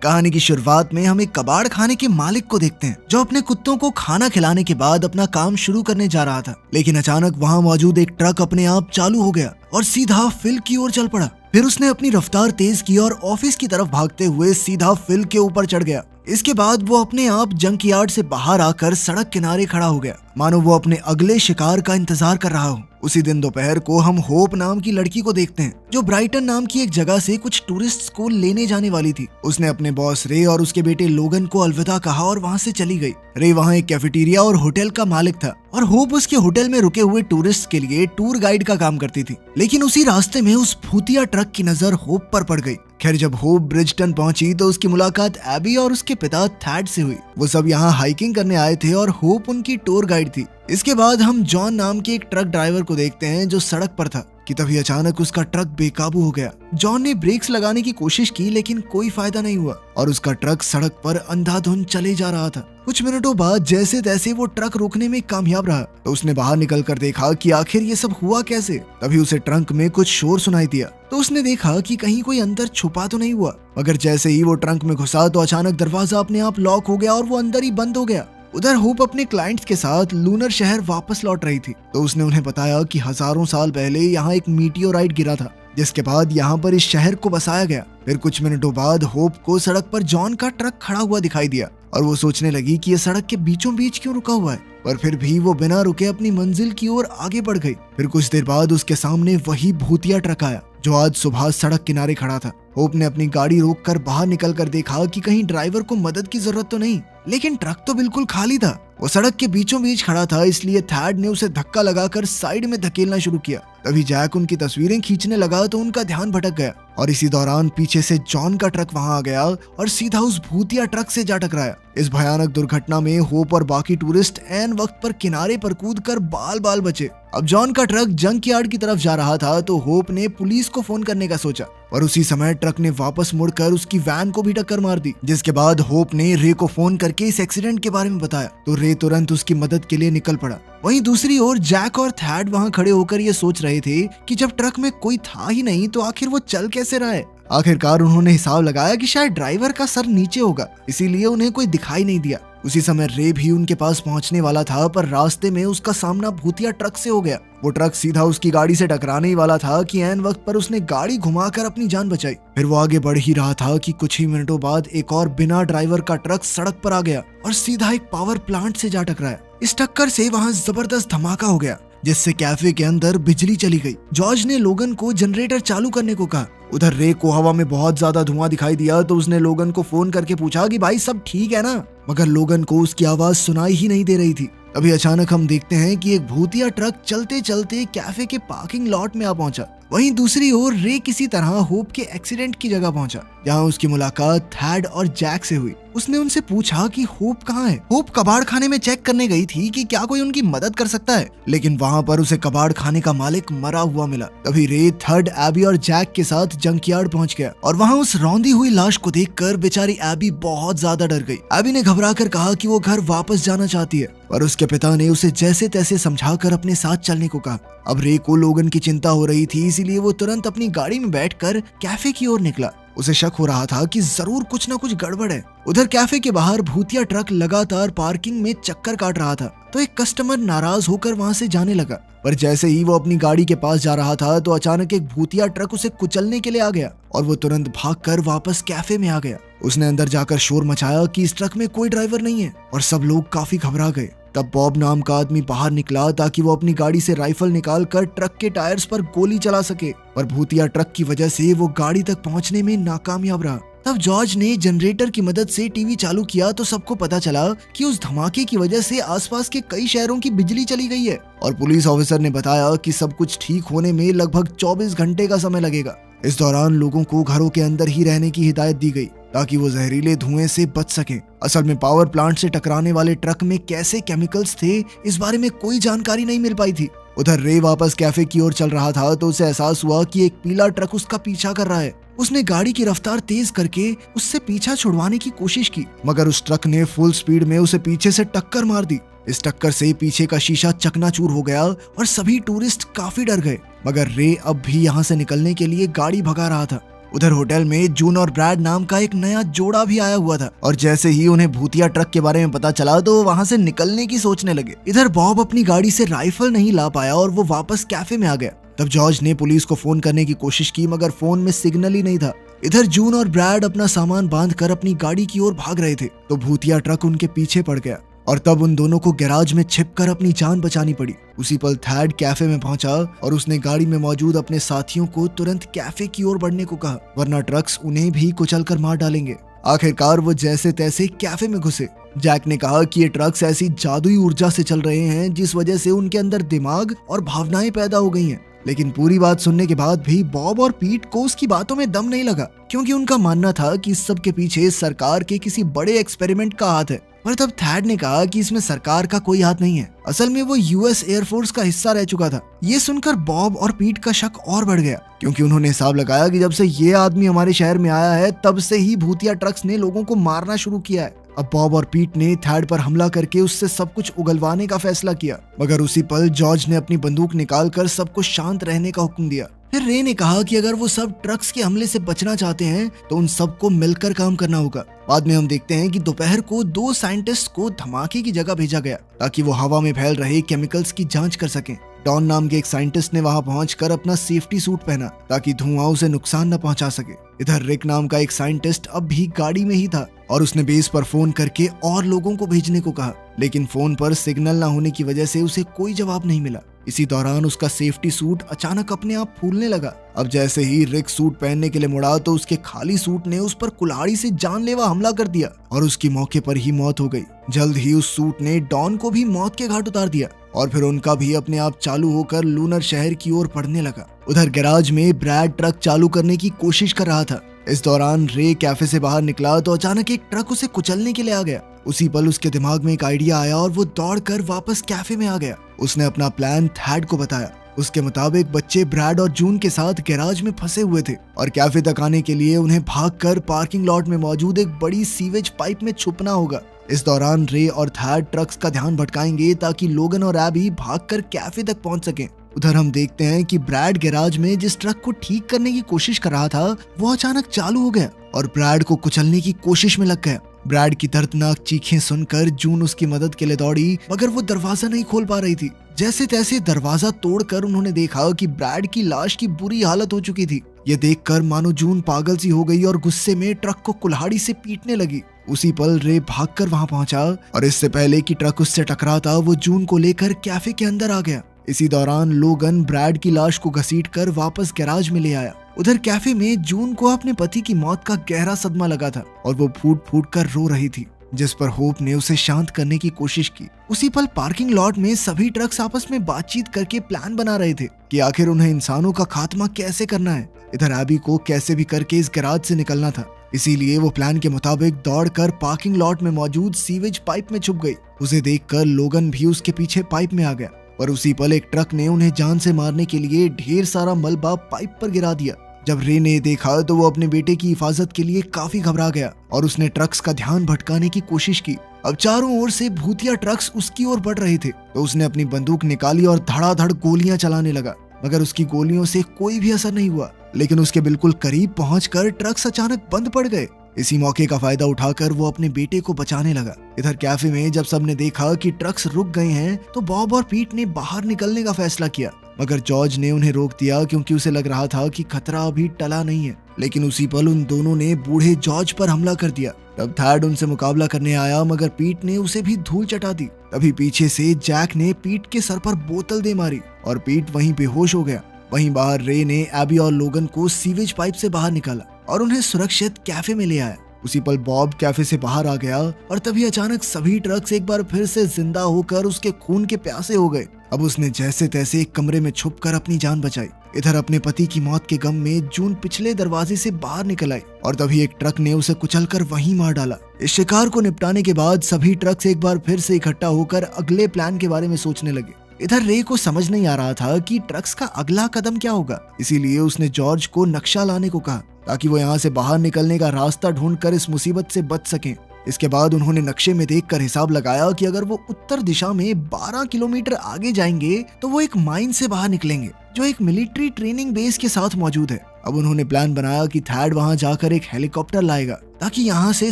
कहानी की शुरुआत में हम एक कबाड़ खाने के मालिक को देखते हैं जो अपने कुत्तों को खाना खिलाने के बाद अपना काम शुरू करने जा रहा था। लेकिन अचानक वहां मौजूद एक ट्रक अपने आप चालू हो गया और सीधा फिल की ओर चल पड़ा। फिर उसने अपनी रफ्तार तेज की और ऑफिस की तरफ भागते हुए सीधा फिल के ऊपर चढ़ गया। इसके बाद वो अपने आप जंक यार्ड से बाहर आकर सड़क किनारे खड़ा हो गया, मानो वो अपने अगले शिकार का इंतजार कर रहा हो। उसी दिन दोपहर को हम होप नाम की लड़की को देखते हैं जो ब्राइटन नाम की एक जगह से कुछ टूरिस्ट को लेने जाने वाली थी। उसने अपने बॉस रे और उसके बेटे लोगन को अलविदा कहा और वहाँ से चली गई। रे वहाँ एक कैफेटेरिया और होटल का मालिक था और होप उसके होटल में रुके हुए टूरिस्ट के लिए टूर गाइड का काम करती थी। लेकिन उसी रास्ते में उस भूतिया ट्रक की नजर होप पर पड़ गई। खैर, जब होप ब्रिजटन पहुंची तो उसकी मुलाकात एबी और उसके पिता थैड से हुई। वो सब यहाँ हाइकिंग करने आए थे और होप उनकी टूर गाइड थी। इसके बाद हम जॉन नाम के एक ट्रक ड्राइवर को देखते हैं जो सड़क पर था कि तभी अचानक उसका ट्रक बेकाबू हो गया। जॉन ने ब्रेक्स लगाने की कोशिश की लेकिन कोई फायदा नहीं हुआ और उसका ट्रक सड़क पर अंधाधुंध चले जा रहा था। कुछ मिनटों बाद जैसे तैसे वो ट्रक रोकने में कामयाब रहा तो उसने बाहर निकलकर देखा कि आखिर ये सब हुआ कैसे। तभी उसे ट्रंक में कुछ शोर सुनाई दिया तो उसने देखा कि कहीं कोई अंदर छुपा तो नहीं हुआ, मगर जैसे ही वो ट्रंक में घुसा तो अचानक दरवाजा अपने आप लॉक हो गया और वो अंदर ही बंद हो गया। उधर होप अपने क्लाइंट्स के साथ लूनर शहर वापस लौट रही थी तो उसने उन्हें बताया कि हजारों साल पहले यहाँ एक मीटियोराइट गिरा था जिसके बाद यहाँ पर इस शहर को बसाया गया। फिर कुछ मिनटों बाद होप को सड़क पर जॉन का ट्रक खड़ा हुआ दिखाई दिया और वो सोचने लगी कि ये सड़क के बीचों बीच क्यों रुका हुआ है, पर फिर भी वो बिना रुके अपनी मंजिल की ओर आगे बढ़ गई। फिर कुछ देर बाद उसके सामने वही भूतिया ट्रक आया जो आज सुबह सड़क किनारे खड़ा था। होप ने अपनी गाड़ी रोककर बाहर निकलकर देखा कि कहीं ड्राइवर को मदद की जरूरत तो नहीं, लेकिन ट्रक तो बिल्कुल खाली था। वो सड़क के बीचों बीच खड़ा था, इसलिए थैड ने उसे धक्का लगाकर साइड में धकेलना शुरू किया। तभी जैक उनकी तस्वीरें खींचने लगा तो उनका ध्यान भटक गया और इसी दौरान पीछे से जॉन का ट्रक वहां आ गया और सीधा उस भूतिया ट्रक से जा टकराया। इस भयानक दुर्घटना में होप और बाकी टूरिस्ट ऐन वक्त पर किनारे पर कूदकर बाल बाल बचे। अब जॉन का ट्रक जंक यार्ड की तरफ जा रहा था तो होप ने पुलिस को फोन करने का सोचा और उसी समय ट्रक ने वापस मुड़कर उसकी वैन को भी टक्कर मार दी। जिसके बाद होप ने रे को फोन करके इस एक्सीडेंट के बारे में बताया तो रे तुरंत उसकी मदद के लिए निकल पड़ा। वहीं दूसरी ओर जैक और थैड वहां खड़े होकर ये सोच रहे थे कि जब ट्रक में कोई था ही नहीं तो आखिर वो चल कैसे रहा है। आखिरकार उन्होंने हिसाब लगाया कि शायद ड्राइवर का सर नीचे होगा, इसीलिए उन्हें कोई दिखाई नहीं दिया। उसी समय रे भी उनके पास पहुंचने वाला था पर रास्ते में उसका सामना भूतिया ट्रक से हो गया। वो ट्रक सीधा उसकी गाड़ी से टकराने ही वाला था कि ऐन वक्त पर उसने गाड़ी घुमाकर अपनी जान बचाई। फिर वो आगे बढ़ ही रहा था कि कुछ ही मिनटों बाद एक और बिना ड्राइवर का ट्रक सड़क पर आ गया और सीधा एक पावर प्लांट से जा टकराया। इस टक्कर से वहां जबरदस्त धमाका हो गया जिससे कैफे के अंदर बिजली चली गई। जॉर्ज ने लोगन को जनरेटर चालू करने को कहा। उधर रे को हवा में बहुत ज्यादा धुआं दिखाई दिया तो उसने लोगन को फोन करके पूछा कि भाई सब ठीक है ना, मगर लोगन को उसकी आवाज सुनाई ही नहीं दे रही थी। अभी अचानक हम देखते हैं कि एक भूतिया ट्रक चलते चलते कैफे के पार्किंग लॉट में आ पहुंचा। वहीं दूसरी ओर रे किसी तरह होप के एक्सीडेंट की जगह पहुंचा जहां उसकी मुलाकात थैड और जैक से हुई। उसने उनसे पूछा कि होप कहाँ है। होप कबाड़ खाने में चेक करने गई थी कि क्या कोई उनकी मदद कर सकता है, लेकिन वहां पर उसे कबाड़ खाने का मालिक मरा हुआ मिला। तभी रे थर्ड एबी और जैक के साथ जंकयार्ड पहुंच गया और वहां उस रौंदी हुई लाश को देखकर बेचारी एबी बहुत ज्यादा डर गई। एबी ने घबराकर कहा कि वो घर वापस जाना चाहती है पर उसके पिता ने उसे जैसे तैसे समझाकर अपने साथ चलने को कहा। अब रे को लोगन की चिंता हो रही थी, इसीलिए वो तुरंत अपनी गाड़ी में बैठकर कैफे की ओर निकला। उसे शक हो रहा था कि जरूर कुछ ना कुछ गड़बड़ है। उधर कैफे के बाहर भूतिया ट्रक लगातार पार्किंग में चक्कर काट रहा था तो एक कस्टमर नाराज होकर वहां से जाने लगा, पर जैसे ही वो अपनी गाड़ी के पास जा रहा था तो अचानक एक भूतिया ट्रक उसे कुचलने के लिए आ गया और वो तुरंत भागकर वापस कैफे में आ गया। उसने अंदर जाकर शोर मचाया कि इस ट्रक में कोई ड्राइवर नहीं है और सब लोग काफी घबरा गए। तब बॉब नाम का आदमी बाहर निकला ताकि वो अपनी गाड़ी से राइफल निकालकर ट्रक के टायर्स पर गोली चला सके, पर भूतिया ट्रक की वजह से वो गाड़ी तक पहुंचने में नाकामयाब रहा। तब जॉर्ज ने जनरेटर की मदद से टीवी चालू किया तो सबको पता चला कि उस धमाके की वजह से आसपास के कई शहरों की बिजली चली गई है और पुलिस ऑफिसर ने बताया कि सब कुछ ठीक होने में लगभग 24 घंटे का समय लगेगा। इस दौरान लोगों को घरों के अंदर ही रहने की हिदायत दी गई ताकि वो जहरीले धुएं से बच सकें। असल में पावर प्लांट से टकराने वाले ट्रक में कैसे केमिकल्स थे इस बारे में कोई जानकारी नहीं मिल पाई थी। उधर रे वापस कैफे की ओर चल रहा था तो उसे एहसास हुआ कि एक पीला ट्रक उसका पीछा कर रहा है। उसने गाड़ी की रफ्तार तेज करके उससे पीछा छुड़वाने की कोशिश की, मगर उस ट्रक ने फुल स्पीड में उसे पीछे से टक्कर मार दी। इस टक्कर से पीछे का शीशा चकनाचूर हो गया और सभी टूरिस्ट काफी डर गए, मगर रे अब भी यहाँ से निकलने के लिए गाड़ी भगा रहा था। उधर होटल में जून और ब्रैड नाम का एक नया जोड़ा भी आया हुआ था और जैसे ही उन्हें भूतिया ट्रक के बारे में पता चला तो वो वहाँ से निकलने की सोचने लगे। इधर बॉब अपनी गाड़ी से राइफल नहीं ला पाया और वो वापस कैफे में आ गया। तब जॉर्ज ने पुलिस को फोन करने की कोशिश की मगर फोन में सिग्नल ही नहीं था। इधर जून और ब्रैड अपना सामान बांधकर अपनी गाड़ी की ओर भाग रहे थे तो भूतिया ट्रक उनके पीछे पड़ गया और तब उन दोनों को गैराज में छिपकर अपनी जान बचानी पड़ी। उसी पल थैड कैफे में पहुंचा और उसने गाड़ी में मौजूद अपने साथियों को तुरंत कैफे की ओर बढ़ने को कहा वरना ट्रक्स उन्हें भी कुचलकर मार डालेंगे। आखिरकार वो जैसे तैसे कैफे में घुसे। जैक ने कहा कि ये ट्रक्स ऐसी जादुई ऊर्जा से चल रहे हैं जिस वजह से उनके अंदर दिमाग और भावनाएं पैदा हो गई हैं। लेकिन पूरी बात सुनने के बाद भी बॉब और पीट को उसकी बातों में दम नहीं लगा क्योंकि उनका मानना था कि इस सब के पीछे सरकार के किसी बड़े एक्सपेरिमेंट का हाथ है। पर तब थैड ने कहा कि इसमें सरकार का कोई हाथ नहीं है, असल में वो यूएस एयरफोर्स का हिस्सा रह चुका था। ये सुनकर बॉब और पीट का शक और बढ़ गया क्योंकि उन्होंने हिसाब लगाया कि जब से ये आदमी हमारे शहर में आया है तब से ही भूतिया ट्रक्स ने लोगों को मारना शुरू किया है। अब बॉब और पीट ने थैड पर हमला करके उससे सब कुछ उगलवाने का फैसला किया मगर उसी पल जॉर्ज ने अपनी बंदूक निकालकर सबको शांत रहने का हुक्म दिया। फिर रे ने कहा कि अगर वो सब ट्रक्स के हमले से बचना चाहते हैं तो उन सबको मिलकर काम करना होगा। बाद में हम देखते हैं कि दोपहर को 2 साइंटिस्ट को धमाके की जगह भेजा गया ताकि वो हवा में फैल रहे केमिकल्स की जांच कर सकें। डॉन नाम के एक साइंटिस्ट ने वहां पहुंचकर अपना सेफ्टी सूट पहना ताकि धुआं उसे नुकसान न पहुंचा सके। इधर रिक नाम का एक साइंटिस्ट अब भी गाड़ी में ही था और उसने बेस पर फोन करके और लोगों को भेजने को कहा लेकिन फोन पर सिग्नल न होने की वजह से उसे कोई जवाब नहीं मिला। इसी दौरान उसका सेफ्टी सूट अचानक अपने आप फूलने लगा। अब जैसे ही रिक सूट पहनने के लिए मुड़ा तो उसके खाली सूट ने उस पर कुल्हाड़ी से जानलेवा हमला कर दिया और उसकी मौके पर ही मौत हो गई। जल्द ही उस सूट ने डॉन को भी मौत के घाट उतार दिया और फिर उनका भी अपने आप चालू होकर लूनर शहर की ओर बढ़ने लगा। उधर गैराज में ब्रैड ट्रक चालू करने की कोशिश कर रहा था। इस दौरान रे कैफे से बाहर निकला तो अचानक एक ट्रक उसे कुचलने के लिए आ गया। उसी पल उसके दिमाग में एक आइडिया आया और वो दौड़कर वापस कैफे में आ गया। उसने अपना प्लान थैड को बताया। उसके मुताबिक बच्चे ब्रैड और जून के साथ गैराज में फंसे हुए थे और कैफे तक आने के लिए उन्हें भागकर पार्किंग लॉट में मौजूद एक बड़ी सीवेज पाइप में छुपना होगा। इस दौरान रे और थैड ट्रक्स का ध्यान भटकाएंगे ताकि लोगन और एबी भागकर कैफे तक पहुंच सकें। उधर हम देखते हैं कि ब्रैड गैराज में जिस ट्रक को ठीक करने की कोशिश कर रहा था वो अचानक चालू हो गया और ब्रैड को कुचलने की कोशिश में लग गया। ब्रैड की दर्दनाक चीखें सुनकर जून उसकी मदद के लिए दौड़ी मगर वो दरवाजा नहीं खोल पा रही थी। जैसे तैसे दरवाजा तोड़कर उन्होंने देखा कि ब्रैड की लाश की बुरी हालत हो चुकी थी। ये देखकर मानो जून पागल सी हो गई और गुस्से में ट्रक को कुल्हाड़ी से पीटने लगी। उसी पल रे भागकर वहां पहुंचा और इससे पहले कि ट्रक उससे टकराता वो जून को लेकर कैफे के अंदर आ गया। इसी दौरान लोगन ब्रैड की लाश को घसीटकर वापस गैराज में ले आया। उधर कैफे में जून को अपने पति की मौत का गहरा सदमा लगा था और वो फूट फूट कर रो रही थी, जिस पर होप ने उसे शांत करने की कोशिश की। उसी पल पार्किंग लॉट में सभी ट्रक्स आपस में बातचीत करके प्लान बना रहे थे कि आखिर उन्हें इंसानों का खात्मा कैसे करना है। इधर एबी को कैसे भी करके इस गैराज से निकलना था, इसीलिए वो प्लान के मुताबिक दौड़कर पार्किंग लॉट में मौजूद सीवेज पाइप में छुप गई। उसे देखकर लोगन भी उसके पीछे पाइप में आ गया पर उसी पल एक ट्रक ने उन्हें जान से मारने के लिए ढेर सारा मलबा पाइप पर गिरा दिया। जब रे ने देखा तो वो अपने बेटे की हिफाजत के लिए काफी घबरा गया और उसने ट्रक्स का ध्यान भटकाने की कोशिश की। अब चारों ओर से भूतिया ट्रक्स उसकी ओर बढ़ रहे थे तो उसने अपनी बंदूक निकाली और धड़ाधड़ गोलियां चलाने लगा मगर उसकी गोलियों से कोई भी असर नहीं हुआ। लेकिन उसके बिल्कुल करीब पहुंचकर ट्रक्स अचानक बंद पड़ गए। इसी मौके का फायदा उठाकर वो अपने बेटे को बचाने लगा। इधर कैफे में जब सबने देखा कि ट्रक्स रुक गए हैं तो बॉब और पीट ने बाहर निकलने का फैसला किया मगर जॉर्ज ने उन्हें रोक दिया क्योंकि उसे लग रहा था कि खतरा अभी टला नहीं है। लेकिन उसी पल उन दोनों ने बूढ़े जॉर्ज पर हमला कर दिया। तब थैड उनसे मुकाबला करने आया मगर पीट ने उसे भी धूल चटा दी। तभी पीछे से जैक ने पीट के सर पर बोतल दे मारी और पीट वहीं बेहोश हो गया। वहीं बाहर रे ने एबी और लोगन को सीवेज पाइप से बाहर निकाला और उन्हें सुरक्षित कैफे में ले आया। उसी पल बॉब कैफे से बाहर आ गया और तभी अचानक सभी ट्रक्स एक बार फिर से जिंदा होकर उसके खून के प्यासे हो गए। अब उसने जैसे तैसे एक कमरे में छुपकर अपनी जान बचाई। इधर अपने पति की मौत के गम में जून पिछले दरवाजे से बाहर निकल आई और तभी एक ट्रक ने उसे कुचलकर वहीं मार डाला। इस शिकार को निपटाने के बाद सभी ट्रक्स एक बार फिर से इकट्ठा होकर अगले प्लान के बारे में सोचने लगे। इधर रे को समझ नहीं आ रहा था कि ट्रक्स का अगला कदम क्या होगा, इसीलिए उसने जॉर्ज को नक्शा लाने को कहा ताकि वो यहाँ से बाहर निकलने का रास्ता ढूंढकर इस मुसीबत से बच सकें। इसके बाद उन्होंने नक्शे में देखकर हिसाब लगाया कि अगर वो उत्तर दिशा में 12 किलोमीटर आगे जाएंगे तो वो एक माइन से बाहर निकलेंगे जो एक मिलिट्री ट्रेनिंग बेस के साथ मौजूद है। अब उन्होंने प्लान बनाया कि थैड वहां जाकर एक हेलीकॉप्टर लाएगा ताकि यहाँ से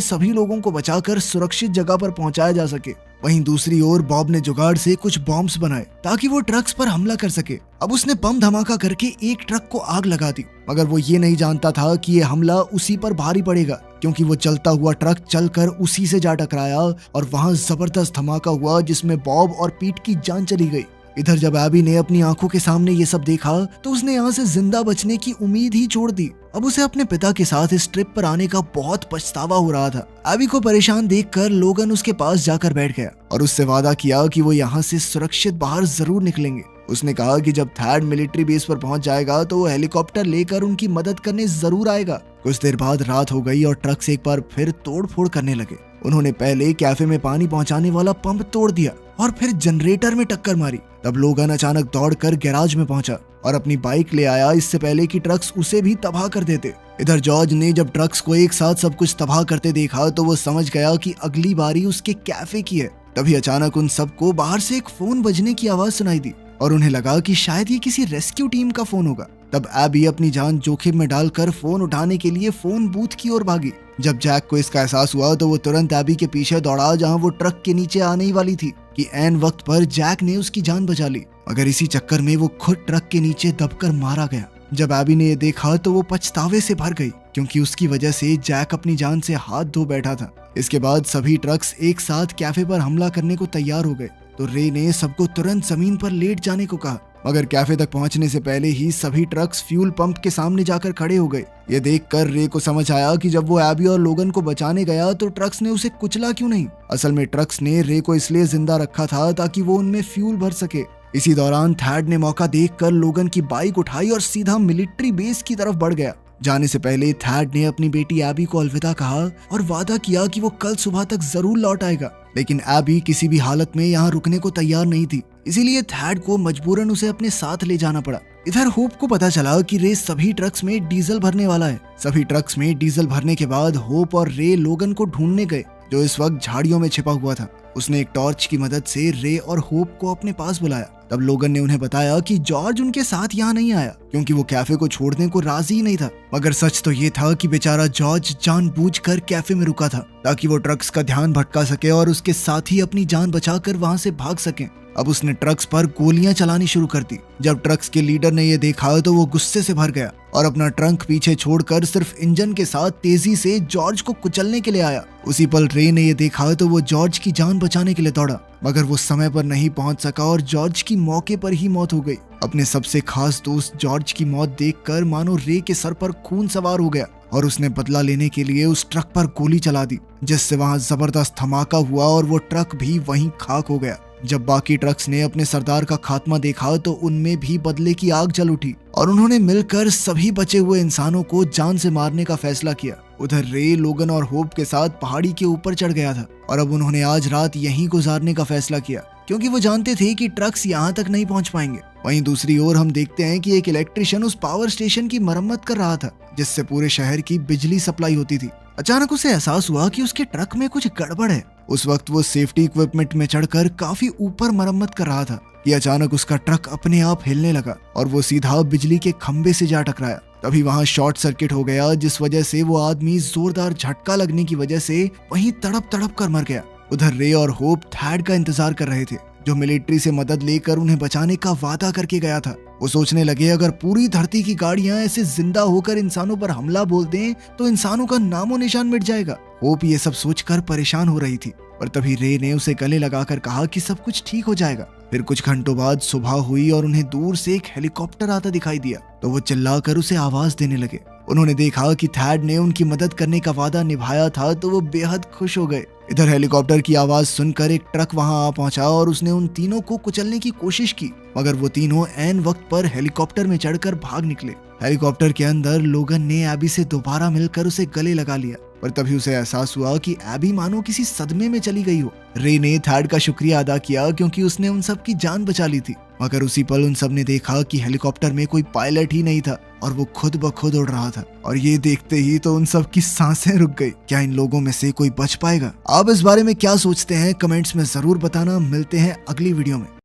सभी लोगों को बचाकर सुरक्षित जगह पर पहुंचाया जा सके। वहीं दूसरी ओर बॉब ने जुगाड़ से कुछ बॉम्ब्स बनाए ताकि वो ट्रक्स पर हमला कर सके। अब उसने बम धमाका करके एक ट्रक को आग लगा दी, मगर वो ये नहीं जानता था कि ये हमला उसी पर भारी पड़ेगा, क्योंकि वो चलता हुआ ट्रक चलकर उसी से जा टकराया और वहां जबरदस्त धमाका हुआ जिसमें बॉब और पीट की जान चली गई। इधर जब एबी ने अपनी आंखों के सामने ये सब देखा तो उसने यहाँ से जिंदा बचने की उम्मीद ही छोड़ दी। अब उसे अपने पिता के साथ इस ट्रिप पर आने का बहुत पछतावा हो रहा था। एबी को परेशान देखकर लोगन उसके पास जाकर बैठ गया और उससे वादा किया कि वो यहाँ से सुरक्षित बाहर जरूर निकलेंगे। उसने कहा कि जब थैड मिलिट्री बेस पर पहुंच जाएगा तो वो हेलीकॉप्टर लेकर उनकी मदद करने जरूर आएगा। कुछ देर बाद रात हो गई और ट्रक्स एक बार फिर तोड़फोड़ करने लगे। उन्होंने पहले कैफे में पानी पहुंचाने वाला पंप तोड़ दिया और फिर जनरेटर में टक्कर मारी। तब लोगन अचानक दौड़कर गैराज में पहुंचा और अपनी बाइक ले आया, इससे पहले कि ट्रक्स उसे भी तबाह कर देते। इधर जॉर्ज ने जब ट्रक्स को एक साथ सब कुछ तबाह करते देखा तो वो समझ गया कि अगली बारी उसके कैफे की है। तभी अचानक उन सबको बाहर से एक फोन बजने की आवाज सुनाई दी और उन्हें लगा कि शायद ये किसी रेस्क्यू टीम का फोन होगा। तब एबी अपनी जान जोखिम में डालकर फोन उठाने के लिए फोन बूथ की ओर भागी। जब जैक को इसका एहसास हुआ तो वो तुरंत एबी के पीछे दौड़ा, जहां वो ट्रक के नीचे आने ही वाली थी कि ऐन वक्त पर जैक ने उसकी जान बचा ली, मगर इसी चक्कर में वो खुद ट्रक के नीचे दबकर मारा गया। जब एबी ने ये देखा तो वो पछतावे से भर गई, क्योंकि उसकी वजह से जैक अपनी जान से हाथ धो बैठा था। इसके बाद सभी ट्रक्स एक साथ कैफे पर हमला करने को तैयार हो गए, तो रे ने सबको तुरंत जमीन पर लेट जाने को कहा, मगर कैफे तक पहुंचने से पहले ही सभी ट्रक्स फ्यूल पंप के सामने जाकर खड़े हो गए। ये देखकर रे को समझ आया कि जब वो एबी और लोगन को बचाने गया तो ट्रक्स ने उसे कुचला क्यों नहीं। असल में ट्रक्स ने रे को इसलिए जिंदा रखा था ताकि वो उनमें फ्यूल भर सके। इसी दौरान थैड ने मौका देखकर लोगन की बाइक उठाई और सीधा मिलिट्री बेस की तरफ बढ़ गया। जाने से पहले थैड ने अपनी बेटी एबी को अलविदा कहा और वादा किया कि वो कल सुबह तक जरूर लौट आएगा, लेकिन एबी किसी भी हालत में यहाँ रुकने को तैयार नहीं थी, इसीलिए थैड को मजबूरन उसे अपने साथ ले जाना पड़ा। इधर होप को पता चला कि रे सभी ट्रक्स में डीजल भरने वाला है। सभी ट्रक्स में डीजल भरने के बाद होप और रे लोगन को ढूंढने गए, जो इस वक्त झाड़ियों में छिपा हुआ था। उसने एक टॉर्च की मदद से रे और होप को अपने पास बुलाया। तब लोगन ने उन्हें बताया कि जॉर्ज उनके साथ यहाँ नहीं आया, क्योंकि वो कैफे को छोड़ने को राजी ही नहीं था। मगर सच तो ये था कि बेचारा जॉर्ज जानबूझकर कैफे में रुका था ताकि वो ट्रक्स का ध्यान भटका सके और उसके साथ ही अपनी जान बचाकर वहां से भाग सके। अब उसने ट्रक्स पर गोलियां चलानी शुरू कर दी। जब ट्रक्स के लीडर ने यह देखा तो वो गुस्से से भर गया और अपना ट्रंक पीछे छोड़कर सिर्फ इंजन के साथ तेजी से जॉर्ज को कुचलने के लिए आया। उसी पल रे ने यह देखा तो वो जॉर्ज की जान बचाने के लिए दौड़ा, मगर वो समय पर नहीं पहुंच सका और जॉर्ज की मौके पर ही मौत हो गई। अपने सबसे खास दोस्त जॉर्ज की मौत देखकर मानो रे के सर पर खून सवार हो गया और उसने बदला लेने के लिए उस ट्रक पर गोली चला दी, जिससे वहां जबरदस्त धमाका हुआ और वो ट्रक भी वहीं खाक हो गया। जब बाकी ट्रक्स ने अपने सरदार का खात्मा देखा तो उनमें भी बदले की आग जल उठी और उन्होंने मिलकर सभी बचे हुए इंसानों को जान से मारने का फैसला किया। उधर रे लोगन और होप के साथ पहाड़ी के ऊपर चढ़ गया था और अब उन्होंने आज रात यहीं गुजारने का फैसला किया, क्योंकि वो जानते थे कि ट्रक्स यहाँ तक नहीं पहुँच पाएंगे। वहीं दूसरी ओर हम देखते हैं कि एक इलेक्ट्रिशियन उस पावर स्टेशन की मरम्मत कर रहा था, जिससे पूरे शहर की बिजली सप्लाई होती थी। अचानक उसे एहसास हुआ कि उसके ट्रक में कुछ गड़बड़ है। उस वक्त वो सेफ्टी इक्विपमेंट में चढ़कर काफी ऊपर मरम्मत कर रहा था कि अचानक उसका ट्रक अपने आप हिलने लगा और वो सीधा बिजली के खंबे से जा टकराया। तभी वहां शॉर्ट सर्किट हो गया, जिस वजह से वो आदमी जोरदार झटका लगने की वजह से वहीं तड़प तड़प कर मर गया। उधर रे और होप थैड का इंतजार कर रहे थे, जो मिलिट्री से मदद लेकर उन्हें बचाने का वादा करके गया था। वो सोचने लगे अगर पूरी धरती की गाड़ियां ऐसे जिंदा होकर इंसानों पर हमला बोल दें तो इंसानों का नामो निशान मिट जाएगा। होप ये सब सोचकर परेशान हो रही थी, पर तभी रे ने उसे गले लगाकर कहा कि सब कुछ ठीक हो जाएगा। फिर कुछ घंटों बाद सुबह हुई और उन्हें दूर से एक हेलीकॉप्टर आता दिखाई दिया, तो वो चिल्लाकर उसे आवाज देने लगे। उन्होंने देखा कि थैड ने उनकी मदद करने का वादा निभाया था, तो वो बेहद खुश हो गए। इधर हेलीकॉप्टर की आवाज सुनकर एक ट्रक वहां आ पहुंचा और उसने उन तीनों को कुचलने की कोशिश की, मगर वो तीनों ऐन वक्त पर हेलीकॉप्टर में चढ़कर भाग निकले। हेलीकॉप्टर के अंदर लोगन ने एबी से दोबारा मिलकर उसे गले लगा लिया, पर तभी उसे एहसास हुआ कि एबी मानो किसी सदमे में चली गई हो। रे ने थैड का शुक्रिया अदा किया क्योंकि उसने उन सब की जान बचा ली थी, मगर उसी पल उन सब ने देखा कि हेलीकॉप्टर में कोई पायलट ही नहीं था और वो खुद ब खुद उड़ रहा था। और ये देखते ही तो उन सब की सांसें रुक गई। क्या इन लोगों में से कोई बच पाएगा? आप इस बारे में क्या सोचते हैं? कमेंट्स में जरूर बताना। मिलते हैं अगली वीडियो में।